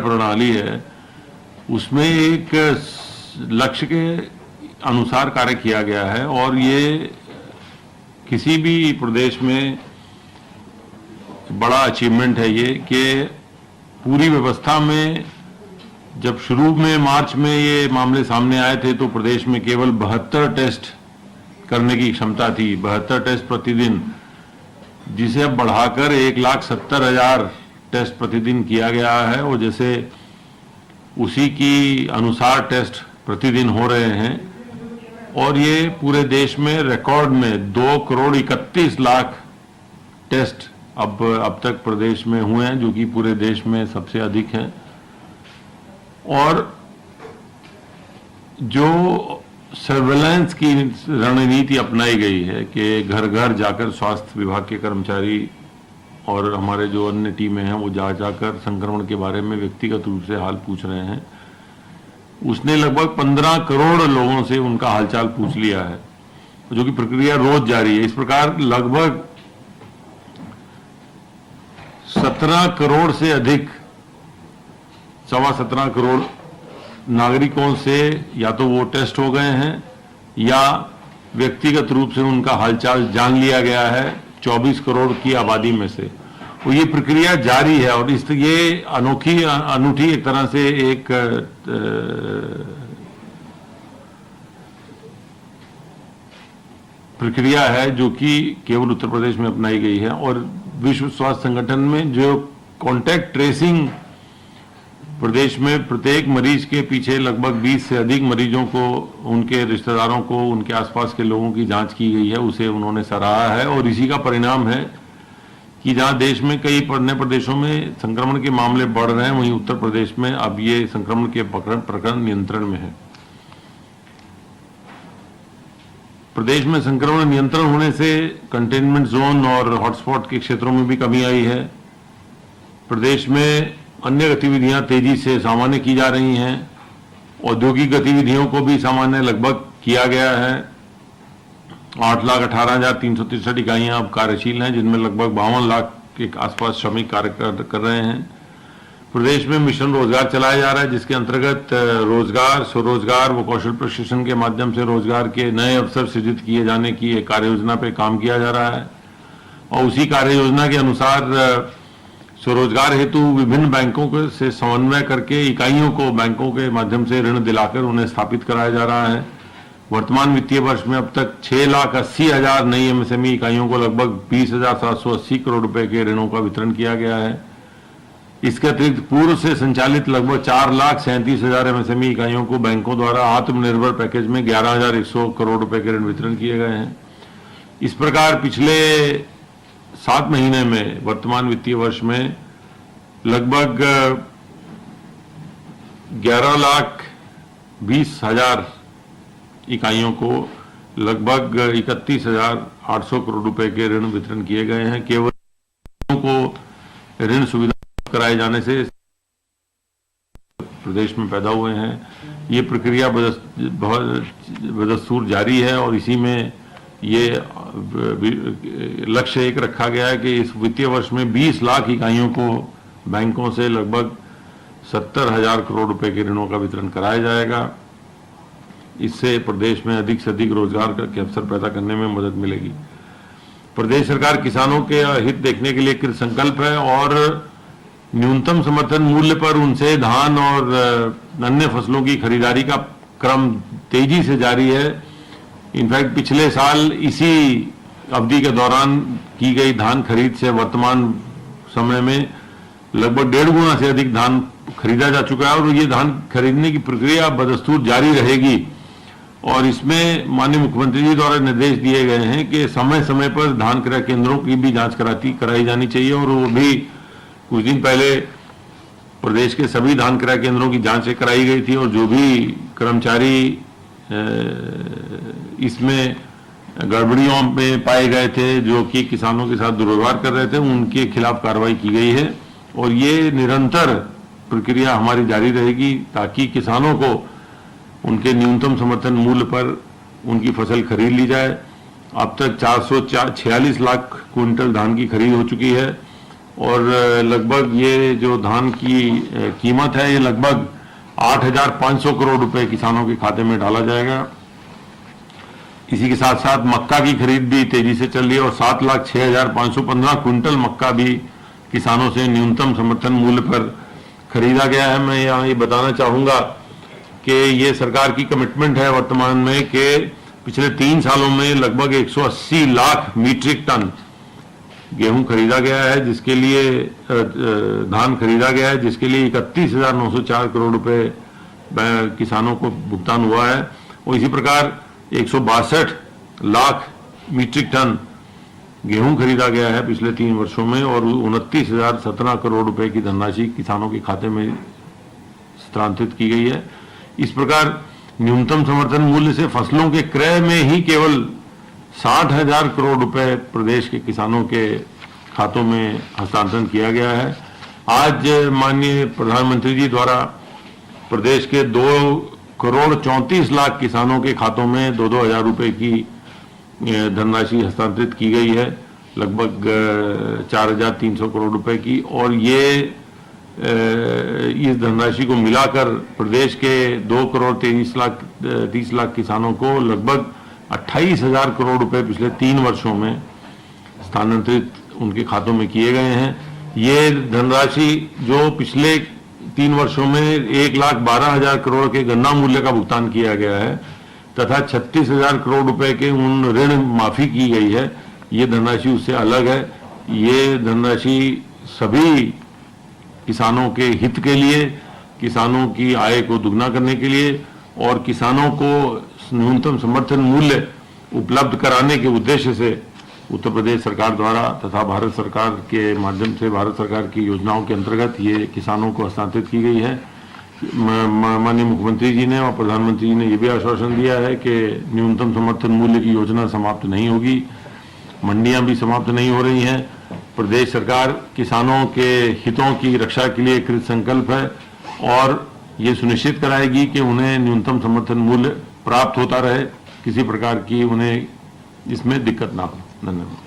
प्रणाली है उसमें एक लक्ष्य के अनुसार कार्य किया गया है और ये किसी भी प्रदेश में बड़ा अचीवमेंट है ये कि पूरी व्यवस्था में जब शुरू में मार्च में ये मामले सामने आए थे तो प्रदेश में केवल 72 टेस्ट करने की क्षमता थी, 72 टेस्ट प्रतिदिन, जिसे अब बढ़ाकर 1,70,000 टेस्ट प्रतिदिन किया गया है और जैसे उसी की अनुसार टेस्ट प्रतिदिन हो रहे हैं और ये पूरे देश में रिकॉर्ड में 2,31,00,000 टेस्ट अब तक प्रदेश में हुए हैं, जो कि पूरे देश में सबसे अधिक हैं। और जो सर्वेलेंस की रणनीति अपनाई गई है कि घर घर जाकर स्वास्थ्य विभाग के कर्मचारी और हमारे जो अन्य टीमें हैं वो जाकर संक्रमण के बारे में व्यक्तिगत रूप से हाल पूछ रहे हैं, उसने लगभग 15 करोड़ लोगों से उनका हालचाल पूछ लिया है, जो कि प्रक्रिया रोज जारी है। इस प्रकार लगभग 17 करोड़ से अधिक, 17.25 करोड़ नागरिकों से या तो वो टेस्ट हो गए हैं या व्यक्तिगत रूप से उनका हालचाल जान लिया गया है 24 करोड़ की आबादी में से। तो ये प्रक्रिया जारी है और ये अनूठी एक तरह से एक प्रक्रिया है जो कि केवल उत्तर प्रदेश में अपनाई गई है। और विश्व स्वास्थ्य संगठन में जो कॉन्टैक्ट ट्रेसिंग प्रदेश में प्रत्येक मरीज के पीछे लगभग 20 से अधिक मरीजों को, उनके रिश्तेदारों को, उनके आसपास के लोगों की जांच की गई है, उसे उन्होंने सराहा है। और इसी का परिणाम है कि जहां देश में कई अन्य प्रदेशों में संक्रमण के मामले बढ़ रहे हैं, वहीं उत्तर प्रदेश में अब ये संक्रमण के प्रकरण नियंत्रण में है। प्रदेश में संक्रमण नियंत्रण होने से कंटेनमेंट जोन और हॉटस्पॉट के क्षेत्रों में भी कमी आई है। प्रदेश में अन्य गतिविधियां तेजी से सामान्य की जा रही हैं। औद्योगिक गतिविधियों को भी सामान्य लगभग किया गया है। 8,18,363 इकाइयां अब कार्यशील हैं, जिनमें लगभग 52 लाख के आसपास श्रमिक कार्य कर रहे हैं। प्रदेश में मिशन रोजगार चलाया जा रहा है, जिसके अंतर्गत रोजगार, स्वरोजगार व कौशल प्रशिक्षण के माध्यम से रोजगार के नए अवसर सृजित किए जाने की एक कार्य योजना पर काम किया जा रहा है। और उसी कार्य योजना के अनुसार स्वरोजगार हेतु विभिन्न बैंकों से समन्वय करके इकाइयों को बैंकों के माध्यम से ऋण दिलाकर उन्हें स्थापित कराया जा रहा है। वर्तमान वित्तीय वर्ष में अब तक 6,80,000 नई एमएसएमई इकाइयों को लगभग 20,780 करोड़ रुपए के ऋणों का वितरण किया गया है। इसके अतिरिक्त पूर्व से संचालित लगभग 4,37,000 एमएसएमई इकाइयों को बैंकों द्वारा आत्मनिर्भर पैकेज में 11,100 करोड़ रुपए के ऋण वितरण किए गए हैं। इस प्रकार पिछले 7 महीने में वर्तमान वित्तीय वर्ष में लगभग 11,20,000 इकाइयों को लगभग 31,800 करोड़ रुपए के ऋण वितरण किए गए हैं। केवल को ऋण सुविधा कराए जाने से प्रदेश में पैदा हुए हैं। ये प्रक्रिया बदस्तूर जारी है और इसी में ये लक्ष्य एक रखा गया है कि इस वित्तीय वर्ष में 20 लाख इकाइयों को बैंकों से लगभग 70,000 करोड़ रुपए के ऋणों का वितरण कराया जाएगा। इससे प्रदेश में अधिक से अधिक रोजगार के अवसर पैदा करने में मदद मिलेगी। प्रदेश सरकार किसानों के हित देखने के लिए कृत संकल्प है और न्यूनतम समर्थन मूल्य पर उनसे धान और अन्य फसलों की खरीदारी का क्रम तेजी से जारी है। इनफैक्ट पिछले साल इसी अवधि के दौरान की गई धान खरीद से वर्तमान समय में लगभग 1.5 गुना से अधिक धान खरीदा जा चुका है और ये धान खरीदने की प्रक्रिया बदस्तूर जारी रहेगी। और इसमें माननीय मुख्यमंत्री जी द्वारा निर्देश दिए गए हैं कि समय समय पर धान क्रय केंद्रों की भी जांच कराई जानी चाहिए और वो भी कुछ दिन पहले प्रदेश के सभी धान क्रय केंद्रों की जांच कराई गई थी और जो भी कर्मचारी इसमें गड़बड़ियों में पाए गए थे, जो कि किसानों के साथ दुर्व्यवहार कर रहे थे, उनके खिलाफ कार्रवाई की गई है। और ये निरंतर प्रक्रिया हमारी जारी रहेगी ताकि किसानों को उनके न्यूनतम समर्थन मूल्य पर उनकी फसल खरीद ली जाए। अब तक 446 लाख क्विंटल धान की खरीद हो चुकी है और लगभग ये जो धान की कीमत है ये लगभग 8,500 करोड़ रुपए किसानों के खाते में डाला जाएगा। इसी के साथ साथ मक्का की खरीद भी तेजी से चल रही है और 7,06,515 क्विंटल मक्का भी किसानों से न्यूनतम समर्थन मूल्य पर खरीदा गया है। मैं यहाँ ये बताना चाहूंगा कि ये सरकार की कमिटमेंट है वर्तमान में कि पिछले 3 सालों में लगभग 180 लाख मीट्रिक टन गेहूं खरीदा गया है, जिसके लिए धान खरीदा गया है, जिसके लिए 31,904 करोड़ रुपए किसानों को भुगतान हुआ है। और इसी प्रकार 162 लाख मीट्रिक टन गेहूं खरीदा गया है पिछले 3 वर्षों में और 29,017 करोड़ रुपए की धनराशि किसानों के खाते में स्थानांतरित की गई है। इस प्रकार न्यूनतम समर्थन मूल्य से फसलों के क्रय में ही केवल 60,000 करोड़ रुपए प्रदेश के किसानों के खातों में हस्तांतरण किया गया है। आज माननीय प्रधानमंत्री जी द्वारा प्रदेश के 2,34,00,000 किसानों के खातों में 2-2 हजार रुपए की धनराशि हस्तांतरित की गई है, लगभग 4,300 करोड़ रुपए की। और ये इस धनराशि को मिलाकर प्रदेश के 2,30,00,000 किसानों को लगभग 28,000 करोड़ रुपए पिछले 3 वर्षों में स्थानांतरित उनके खातों में किए गए हैं। ये धनराशि जो पिछले 3 वर्षों में 1,12,000 करोड़ के गन्ना मूल्य का भुगतान किया गया है तथा 36,000 करोड़ रुपए के उन ऋण माफी की गई है, ये धनराशि उससे अलग है। ये धनराशि सभी किसानों के हित के लिए, किसानों की आय को दुगना करने के लिए और किसानों को न्यूनतम समर्थन मूल्य उपलब्ध कराने के उद्देश्य से उत्तर प्रदेश सरकार द्वारा तथा भारत सरकार के माध्यम से भारत सरकार की योजनाओं के अंतर्गत ये किसानों को हस्तांतरित की गई है। माननीय मुख्यमंत्री जी ने और प्रधानमंत्री जी ने यह भी आश्वासन दिया है कि न्यूनतम समर्थन मूल्य की योजना समाप्त नहीं होगी, मंडियां भी समाप्त नहीं हो रही हैं। प्रदेश सरकार किसानों के हितों की रक्षा के लिए कृत संकल्प है और ये सुनिश्चित कराएगी कि उन्हें न्यूनतम समर्थन मूल्य प्राप्त होता रहे, किसी प्रकार की उन्हें इसमें दिक्कत ना हो। धन्यवाद।